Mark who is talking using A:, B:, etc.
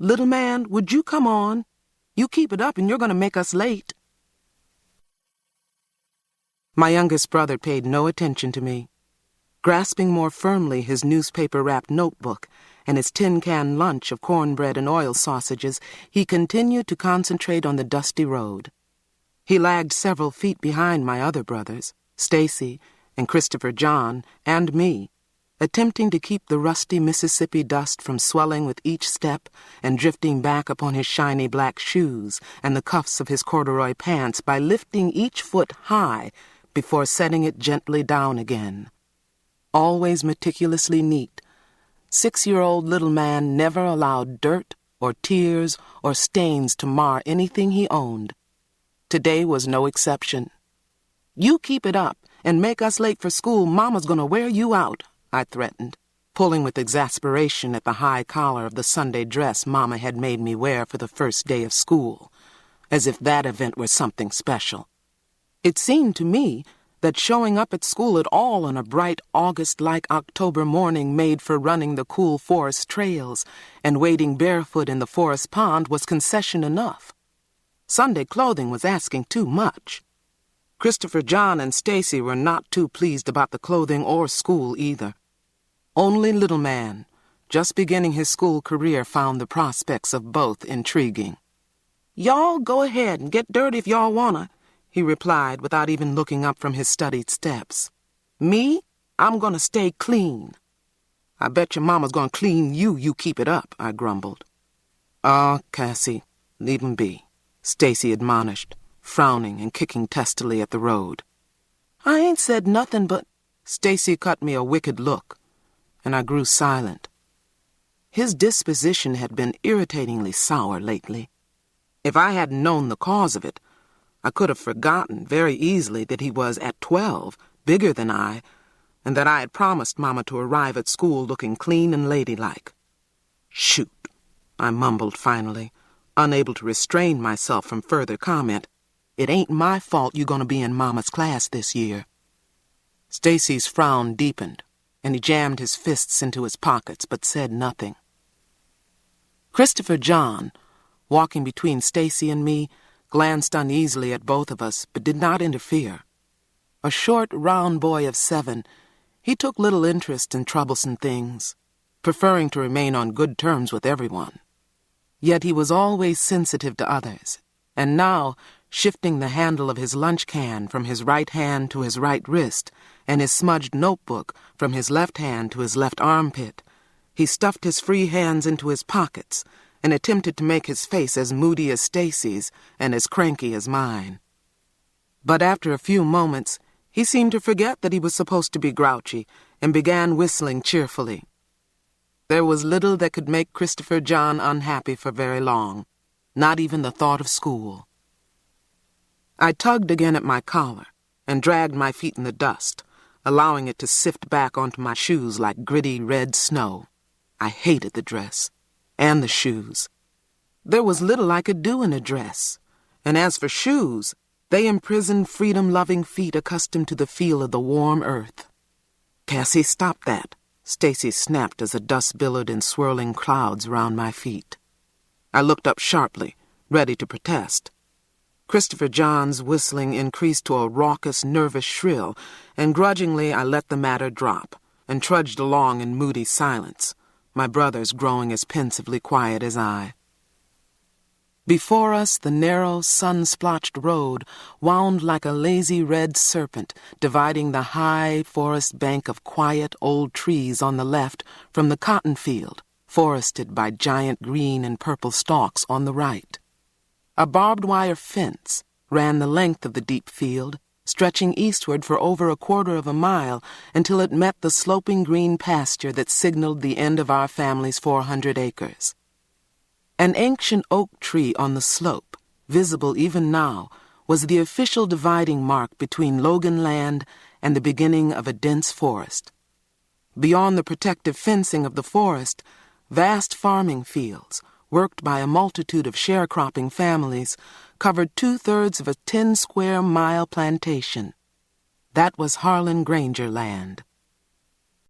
A: Little man, would you come on? You keep it up and you're going to make us late. My youngest brother paid no attention to me. Grasping more firmly his newspaper-wrapped notebook and his tin-can lunch of cornbread and oil sausages, he continued to concentrate on the dusty road. He lagged several feet behind my other brothers, Stacy and Christopher John, and me, attempting to keep the rusty Mississippi dust from swelling with each step and drifting back upon his shiny black shoes and the cuffs of his corduroy pants by lifting each foot high before setting it gently down again. Always meticulously neat, 6-year-old little man never allowed dirt or tears or stains to mar anything he owned. Today was no exception. You keep it up and make us late for school, Mama's going to wear you out, I threatened, pulling with exasperation at the high collar of the Sunday dress Mama had made me wear for the first day of school, as if that event were something special. It seemed to me that showing up at school at all on a bright August-like October morning made for running the cool forest trails and wading barefoot in the forest pond was concession enough. Sunday clothing was asking too much. Christopher John and Stacy were not too pleased about the clothing or school either. Only little man, just beginning his school career, found the prospects of both intriguing. "Y'all go ahead and get dirty if y'all wanna," he replied without even looking up from his studied steps. "Me, I'm gonna stay clean." "I bet your mama's gonna clean you, you keep it up," I grumbled. "Aw, Cassie, leave 'em be," Stacy admonished, frowning and kicking testily at the road. "I ain't said nothing but—" Stacy cut me a wicked look, and I grew silent. His disposition had been irritatingly sour lately. If I hadn't known the cause of it, I could have forgotten very easily that he was, at 12, bigger than I, and that I had promised Mama to arrive at school looking clean and ladylike. "Shoot," I mumbled finally, unable to restrain myself from further comment. "It ain't my fault you gonna be in Mama's class this year." Stacy's frown deepened, and he jammed his fists into his pockets but said nothing. Christopher John, walking between Stacy and me, glanced uneasily at both of us but did not interfere. A short, round boy of 7, he took little interest in troublesome things, preferring to remain on good terms with everyone. Yet he was always sensitive to others, and now, shifting the handle of his lunch can from his right hand to his right wrist and his smudged notebook from his left hand to his left armpit, he stuffed his free hands into his pockets and attempted to make his face as moody as Stacy's and as cranky as mine. But after a few moments, he seemed to forget that he was supposed to be grouchy and began whistling cheerfully. There was little that could make Christopher John unhappy for very long, not even the thought of school. I tugged again at my collar and dragged my feet in the dust, allowing it to sift back onto my shoes like gritty red snow. I hated the dress and the shoes. There was little I could do in a dress, and as for shoes, they imprisoned freedom-loving feet accustomed to the feel of the warm earth. "Cassie, stop that," Stacy snapped as the dust billowed in swirling clouds around my feet. I looked up sharply, ready to protest. Christopher John's whistling increased to a raucous, nervous shrill, and grudgingly I let the matter drop and trudged along in moody silence, my brothers growing as pensively quiet as I. Before us, the narrow, sun-splotched road wound like a lazy red serpent, dividing the high forest bank of quiet old trees on the left from the cotton field, forested by giant green and purple stalks on the right. A barbed wire fence ran the length of the deep field, stretching eastward for over 1/4 of a mile until it met the sloping green pasture that signaled the end of our family's 400 acres. An ancient oak tree on the slope, visible even now, was the official dividing mark between Logan land and the beginning of a dense forest. Beyond the protective fencing of the forest, vast farming fields, worked by a multitude of sharecropping families, covered 2/3 of a 10-square-mile plantation. That was Harlan Granger land.